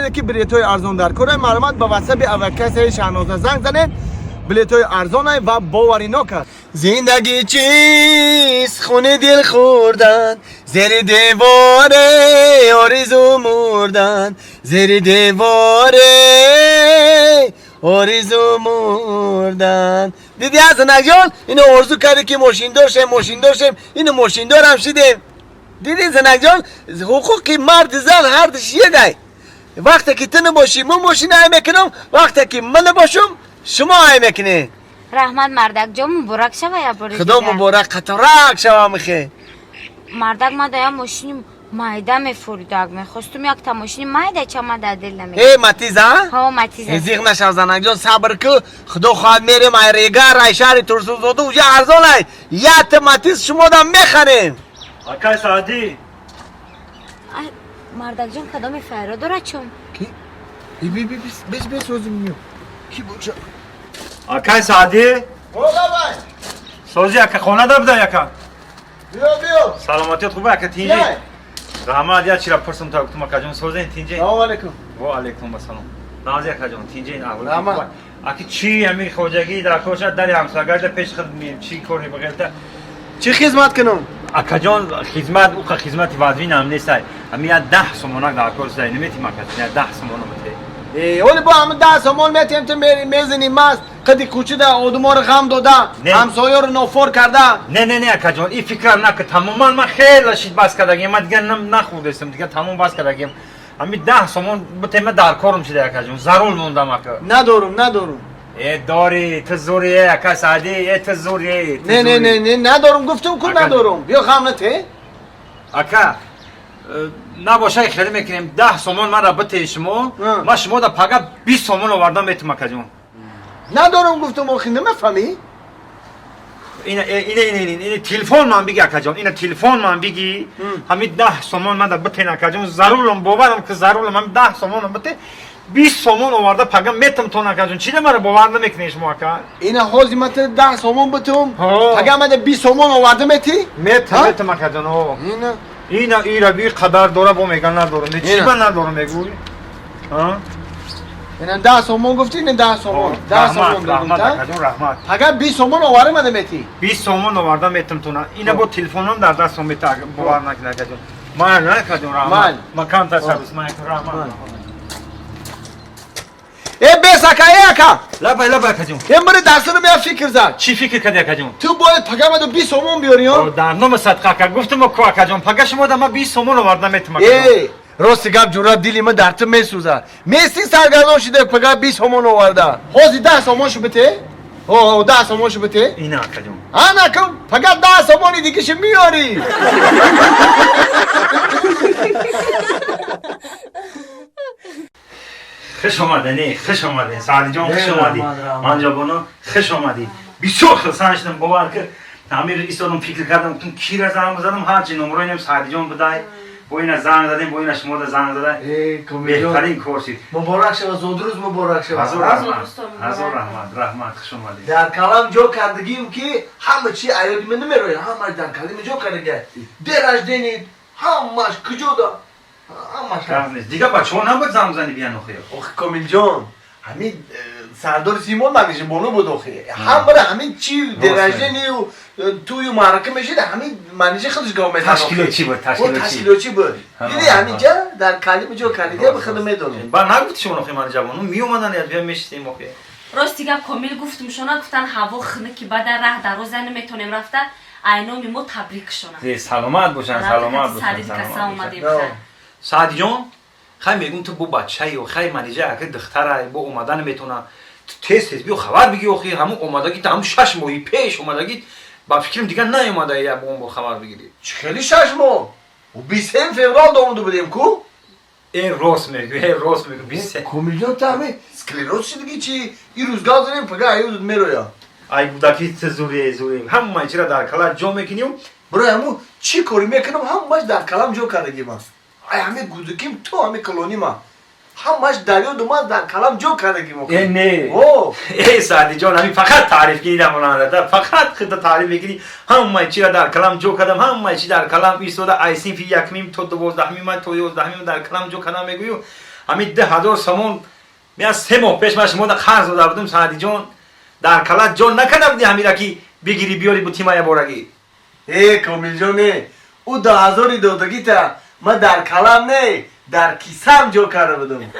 میره که بلیط‌های ارزان در کره معلومات با واتساپ اوکس شهنازه زنگ زنید. بلیط‌های ارزانه و باوریناک است. زندگی چیست خونه دل خوردن زیر دیواره آرزو مردن زیر دیواره آرزو مردن. دیدی حسن جان اینو آرزو کرده که ماشین داشتیم اینو ماشین دارم شدیم. دیدی زنک جان حقوق مرد زن هر دش یکه. وقتی که تو نباشی من ماشین های میکنم وقتی که من نباشم شما های میکنی. رحمت مردک جان مبارک شوه یا باری خدا مبارک قطرک شوه میخه. مردک ما دایم ماشین مایده میفروردک میخواستم یک تا ماشین مایده چه ما در دل نمیده. ای متیز ها متیز زیغ نشو زنک جان صبر که خدا خواهد میریم ای ریگا رای شهر ترسوزاده اوجا ارزان های یت متیز شما دم میخریم. آکای سعدی مردک جان کدام فیرا داره چون کی؟ بیس روزی میو کی بوچه؟ آکای سعدی بابا بای سوزی اکا خونه دا بده یکا بیو سلامتیت خوبه اکا تینجی رحمت یا چی را پرسم تا گفتم اکا جون سوزی تینجی سلام علیکم. و علیکم السلام نازی اکا جون تینجی رحمت. اکی چی امی خوجگی در کوشت داری همساگر در پیش خود میم چی کنی بغیر تا چی خدمت کنم؟ اکا جون خدمت او خدمت وادوی نام نیست امی 10 سومونک در کورس داری نمیتی مکت 10 سومون متی ولی با هم 10 سومون میتیم تو میزنی ماست قدی کوچیده آدما رو غم داده همسایه رو نافور کرده. نه اکا جون این فکر نکن تماما من خیلی شید بس کردگیم من دیگه نخوردستم دیگه تمام بس کردگیم امی 10 سومون بتیم در کارم شده اکا جون ضرور موندم اکا ندارم ای داری تزوری اکا سعدی ای تزوری نه ندارم گفتم که ندارم بیا خامنته اکا نباشه خیلی میکنیم 10 سومون من را بته شما ما شما دا پگه 20 سومون آوردم میتونم اکا جون ندارم گفتم آخی نمیفهمی؟ این تلفن من بگی اکا جان این تلفن من بگی همین 10 سومون من دا بته اکا جون ضرورم باورم که ضرورم من 10 سومون بته 20 سومون آورده پگه میتم تو اکا جون چی مرا باور نمیکنی شما اکا این حاضی من 10 سومون بتم پگه من 20 سومون آورده میتی؟ میتم اکا جان اینا بی قدر داره با میگن ندارم چی من ندارم میگوی این 10 سومون گفتی این 10 سومون 10 سومون دادم رحمت اگر 20 سومون آواره مده میتی 20 سومون آورده میتم تو اینا با تلفنم در دستم میتا باور نکنه اکا جون من نه اکا جون رحمت مکان تصرف من رحمت ای بیساکا ای اکا لبا اکا جون این بره درس رو بیا فکر زد چی فکر کردی اکا جون تو باید پگه من 20 سومون بیاری ها در نام صدقه اکا گفتم اکا جون پگه شما دا من 20 سومون آورده میتم اکا ای راست گپ جورا دلی من در تو میسوزه میسی سرگردان شده پگه 20 سومون آورده حاضی 10 سومون شو بته 10 سومون شو بته اینا اکا جون آنا کم پگه 10 سومونی دیگه شو میاری خوش آمدین سعدی جان خوش آمدی آنجا بانو خوش آمدی بسیار خلصانش دم باور که تعمیر ایستادم فکر کردم که کی را زنگ بزنم هرچی نمره اینم سعدی جان بدای با این زنگ زدیم با این شما دا زنگ زده بهترین کورسی مبارک شو زودروز مبارک شو حضور رحمت خوش آمدی در کلام جو کردگیم که همه چی ایادی من نمیروی همه در کلام جو کردگی درش دینید همش کجا دا همش دیگه بچه ها نباید زنگ زنی بیان اخیر آخه کامیل جان همین سردار سیمون منیشه بانو بود آخه هم برای همین چی درجه نیو توی معرکه میشه همین منیشه خودش گام میدن تشکیلاتی بود تشکیلاتی بود دیدی همینجا در کلیم جو کلیده به خود میدونیم با نگفتی شما اخیر من جوانو می اومدن یاد بیا میشتیم اخیر راستی گپ کامل گفتم شونا گفتن هوا خنک که بعد راه در روز نمیتونیم رفته اینو میمو تبریک شونا سلامت باشن سعدی جان خیلی میگم تو با بچه و خیلی منیجه اگه دختره با اومدن میتونه تست بیا خبر بگی اخی همون اومدگی تا همون 6 ماهی پیش اومدگی با فکرم دیگه نیومده یا با اون با خبر بگیری خیلی 6 ماه و 20 فوریه دومدو بدیم کو این راست میگه 20 کمیلیون تامه سکلروز شدگی چی این روزگار داریم پگاه ایود میرویا ای بودکی زوری همه چیزا در کلا جا میکنیم برای همون چی کاری میکنم همش در کلام جو کردگی ما ای همه گودکیم تو همه کلونی ما همش دریا دوماز در کلام جو کردگی ما نه ای سعدی جان همین فقط تعریف کردم مولانا فقط خود تعریف میکنی همه چیزا در کلام جو کردم همه چی در کلام ایستاده ای سین فی یکمیم تو 12 میم تو 11 میم در کلام جو کردم میگویو همین 10,000 سومون می از 3 ماه پیش من شما دا قرض داده بودم سعدی جان در کلات جان نکنه بودی همین را که بگیری بیاری بو تیمای بارگی ای کامیل جان نه او 10,000 دادگی تا من در کلم نه در کیسم جا کرده بودم